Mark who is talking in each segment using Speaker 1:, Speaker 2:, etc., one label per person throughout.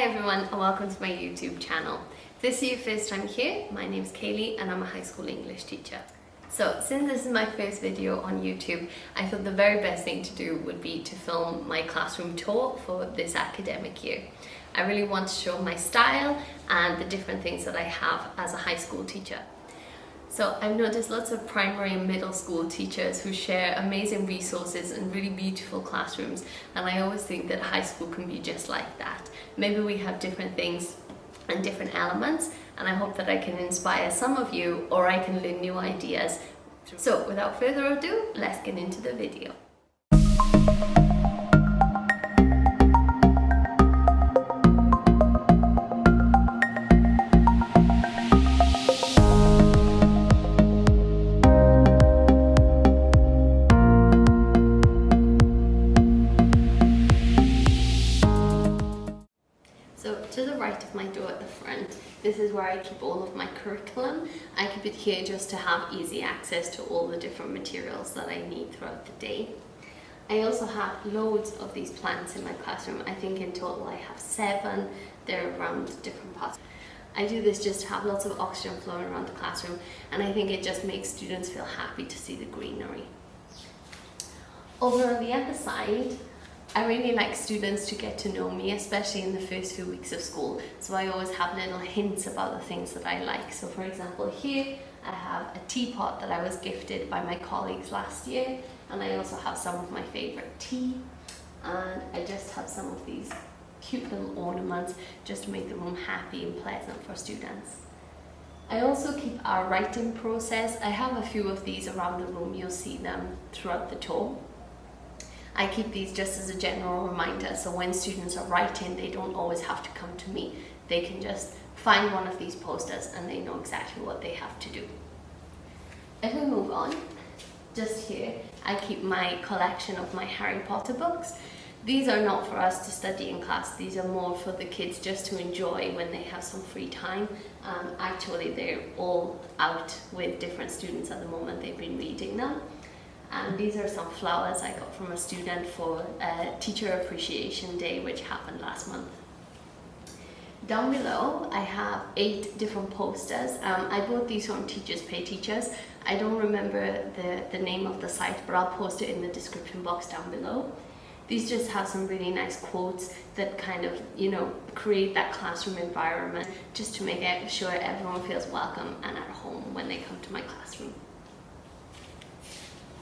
Speaker 1: everyone and welcome to my YouTube channel. If this is your first time here, my name is Kaylee and I'm a high school English teacher. So since this is my first video on YouTube, I thought the very best thing to do would be to film my classroom tour for this academic year. I really want to show my style and the different things that I have as a high school teacher. So I've noticed lots of primary and middle school teachers who share amazing resources and really beautiful classrooms, and I always think that high school can be just like that. Maybe we have different things and different elements, and I hope that I can inspire some of you or I can learn new ideas. So without further ado, let's get into the video. To the right of my door at the front, this is where I keep all of my curriculum. I keep it here just to have easy access to all the different materials that I need throughout the day. I also have loads of these plants in my classroom. I think in total I have 7. They're around different parts. I do this just to have lots of oxygen flowing around the classroom, and I think it just makes students feel happy to see the greenery. Over on the other side, I really like students to get to know me, especially in the first few weeks of school. So I always have little hints about the things that I like. So for example, here I have a teapot that I was gifted by my colleagues last year, and I also have some of my favorite tea, and I just have some of these cute little ornaments just to make the room happy and pleasant for students. I also keep our writing process. I have a few of these around the room. You'll see them throughout the tour. I keep these just as a general reminder, so when students are writing, they don't always have to come to me. They can just find one of these posters and they know exactly what they have to do. If we move on, just here, I keep my collection of my Harry Potter books. These are not for us to study in class, these are more for the kids just to enjoy when they have some free time. Actually, they're all out with different students at the moment. They've been reading them. And these are some flowers I got from a student for Teacher Appreciation Day, which happened last month. Down below, I have 8 different posters. I bought these from Teachers Pay Teachers. I don't remember the name of the site, but I'll post it in the description box down below. These just have some really nice quotes that kind of, create that classroom environment, just to make sure everyone feels welcome and at home when they come to my classroom.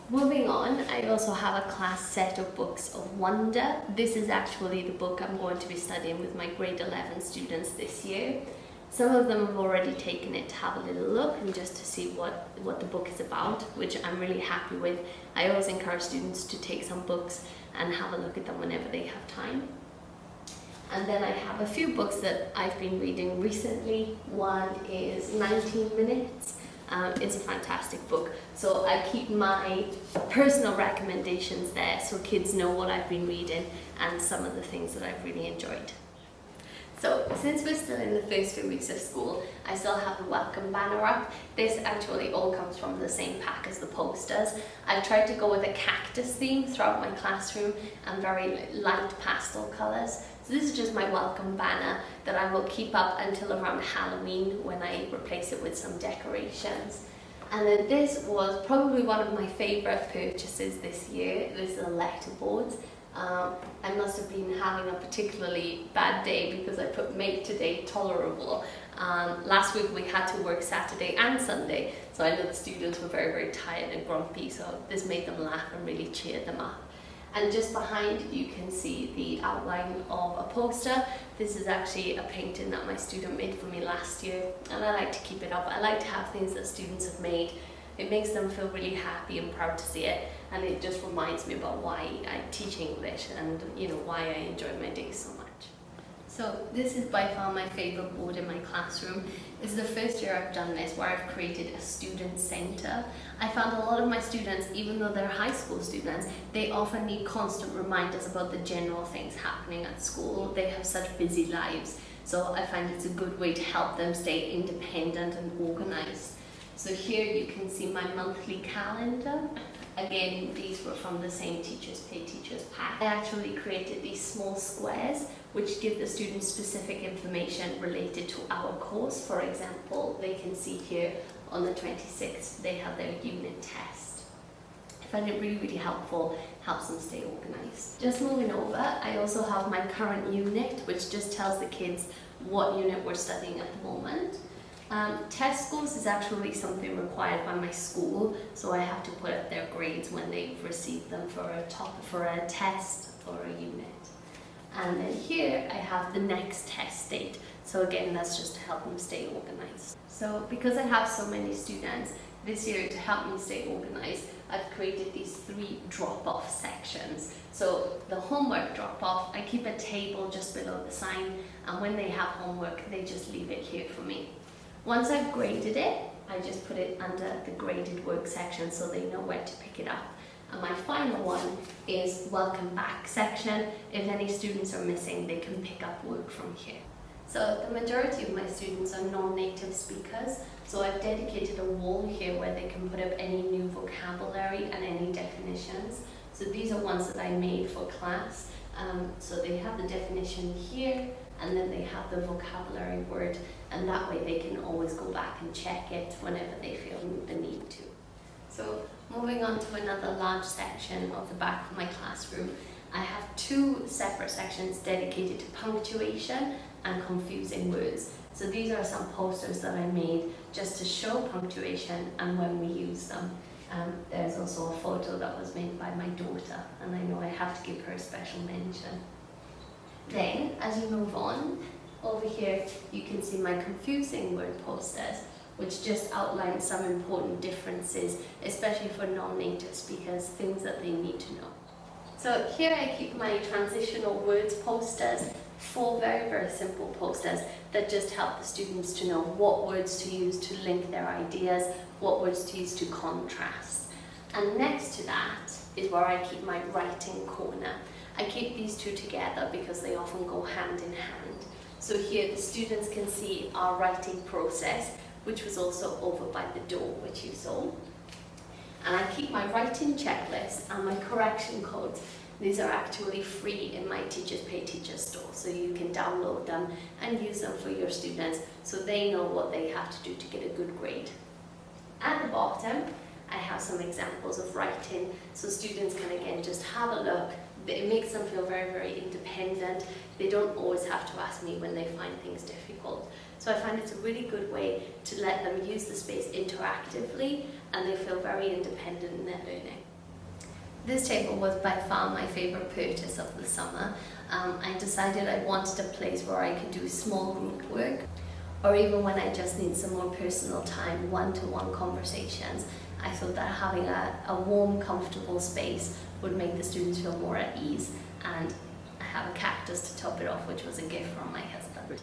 Speaker 1: Moving on, I also have a class set of books of wonder. This is actually the book I'm going to be studying with my grade 11 students this year. Some of them have already taken it to have a little look and just to see what the book is about, which I'm really happy with. I always encourage students to take some books and have a look at them whenever they have time. And then I have a few books that I've been reading recently. One is 19 Minutes. It's a fantastic book, so I keep my personal recommendations there so kids know what I've been reading and some of the things that I've really enjoyed. So since we're still in the first few weeks of school, I still have the welcome banner up. This actually all comes from the same pack as the posters. I've tried to go with a cactus theme throughout my classroom and very light pastel colours. So this is just my welcome banner that I will keep up until around Halloween when I replace it with some decorations. And then this was probably one of my favourite purchases this year. This is a letterboard. I must have been having a particularly bad day because I put make today tolerable. Last week we had to work Saturday and Sunday, so I know the students were very, very tired and grumpy, so this made them laugh and really cheered them up. And just behind you can see the outline of a poster. This is actually a painting that my student made for me last year, and I like to keep it up. I like to have things that students have made. It makes them feel really happy and proud to see it, and it just reminds me about why I teach English and why I enjoy my days so much. So this is by far my favorite board in my classroom. This is the first year I've done this, where I've created a student center. I found a lot of my students, even though they're high school students, they often need constant reminders about the general things happening at school. They have such busy lives, so I find it's a good way to help them stay independent and organized. So here you can see my monthly calendar. Again, these were from the same Teachers Pay Teachers pack. I actually created these small squares which give the students specific information related to our course. For example, they can see here on the 26th they have their unit test. I find it really, really helpful, helps them stay organised. Just moving over, I also have my current unit, which just tells the kids what unit we're studying at the moment. Test scores is actually something required by my school, so I have to put up their grades when they've received them for a test or a unit. And then here I have the next test date, so again that's just to help them stay organised. So because I have so many students, this year to help me stay organised, I've created these 3 drop-off sections. So the homework drop-off, I keep a table just below the sign, and when they have homework they just leave it here for me. Once I've graded it, I just put it under the graded work section so they know where to pick it up. And my final one is welcome back section. If any students are missing, they can pick up work from here. So the majority of my students are non-native speakers, so I've dedicated a wall here where they can put up any new vocabulary and any definitions. So these are ones that I made for class. So they have the definition here, and then they have the vocabulary word, and that way they can always go back and check it whenever they feel the need to. So moving on to another large section of the back of my classroom, I have 2 separate sections dedicated to punctuation and confusing words. So these are some posters that I made just to show punctuation and when we use them. There's also a photo that was made by my daughter, and I know I have to give her a special mention. Then, as you move on, over here you can see my confusing word posters, which just outline some important differences, especially for non-native speakers, things that they need to know. So here I keep my transitional words posters, 4 very, very simple posters that just help the students to know what words to use to link their ideas, what words to use to contrast. And next to that is where I keep my writing corner. I keep these 2 together because they often go hand in hand. So here the students can see our writing process, which was also over by the door, which you saw. And I keep my writing checklist and my correction codes. These are actually free in my Teachers Pay Teachers store, so you can download them and use them for your students so they know what they have to do to get a good grade. At the bottom, I have some examples of writing, so students can again just have a look. It makes them feel very, very independent. They don't always have to ask me when they find things difficult. So I find it's a really good way to let them use the space interactively, and they feel very independent in their learning. This table was by far my favourite purchase of the summer. I decided I wanted a place where I could do small group work, or even when I just need some more personal time, one-to-one conversations. I thought that having a warm, comfortable space would make the students feel more at ease, and I have a cactus to top it off, which was a gift from my husband.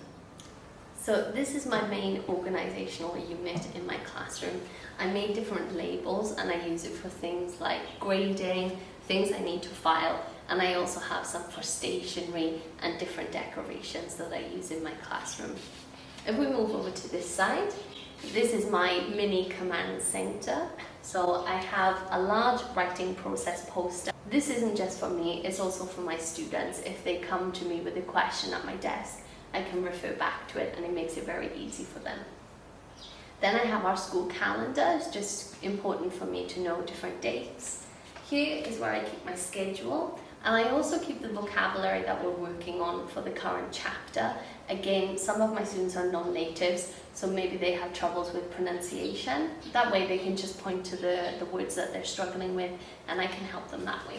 Speaker 1: So this is my main organisational unit in my classroom. I made different labels and I use it for things like grading, things I need to file, and I also have some for stationery and different decorations that I use in my classroom. If we move over to this side, this is my mini command center. So I have a large writing process poster. This isn't just for me, it's also for my students. If they come to me with a question at my desk, I can refer back to it, and it makes it very easy for them. Then I have our school calendar. It's just important for me to know different dates. Here is where I keep my schedule, and I also keep the vocabulary that we're working on for the current chapter. Again, some of my students are non-natives, so maybe they have troubles with pronunciation. That way they can just point to the words that they're struggling with, and I can help them that way.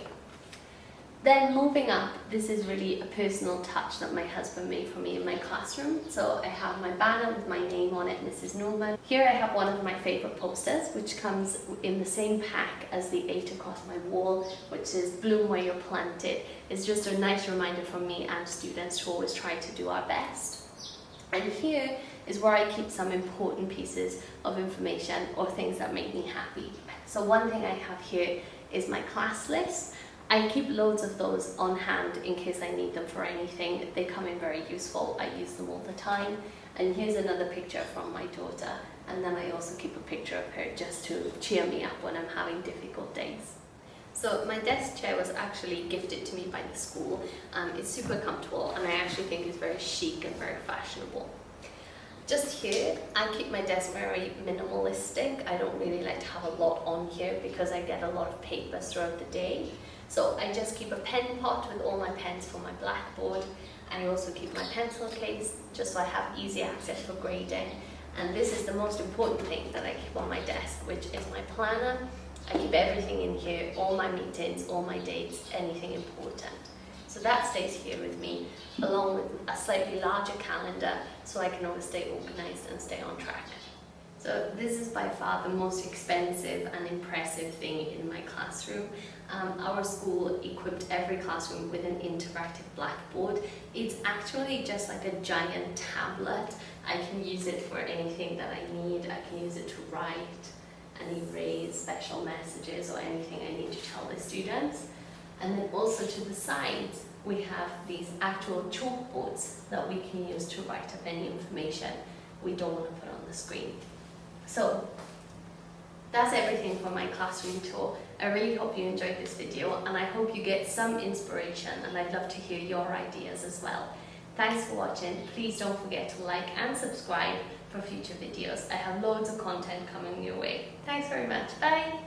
Speaker 1: Then moving up, this is really a personal touch that my husband made for me in my classroom. So I have my banner with my name on it, Mrs. Norman. Here I have one of my favourite posters, which comes in the same pack as the 8 across my wall, which is bloom where you're planted. It's just a nice reminder for me and students to always try to do our best. And here is where I keep some important pieces of information or things that make me happy. So one thing I have here is my class list. I keep loads of those on hand in case I need them for anything. They come in very useful. I use them all the time. And here's another picture from my daughter. And then I also keep a picture of her just to cheer me up when I'm having difficult days. So my desk chair was actually gifted to me by the school. It's super comfortable and I actually think it's very chic and very fashionable. Just here, I keep my desk very minimalistic. I don't really like to have a lot on here because I get a lot of papers throughout the day. So I just keep a pen pot with all my pens for my blackboard. I also keep my pencil case just so I have easy access for grading. And this is the most important thing that I keep on my desk, which is my planner. I keep everything in here, all my meetings, all my dates, anything important. So that stays here with me, along with a slightly larger calendar, so I can always stay organized and stay on track. So this is by far the most expensive and impressive thing in my classroom. Our school equipped every classroom with an interactive blackboard. It's actually just like a giant tablet. I can use it for anything that I need. I can use it to write and erase special messages or anything I need to tell the students. And then also to the sides, we have these actual chalkboards that we can use to write up any information we don't want to put on the screen. So that's everything for my classroom tour. I really hope you enjoyed this video and I hope you get some inspiration, and I'd love to hear your ideas as well. Thanks for watching. Please don't forget to like and subscribe for future videos. I have loads of content coming your way. Thanks very much. Bye!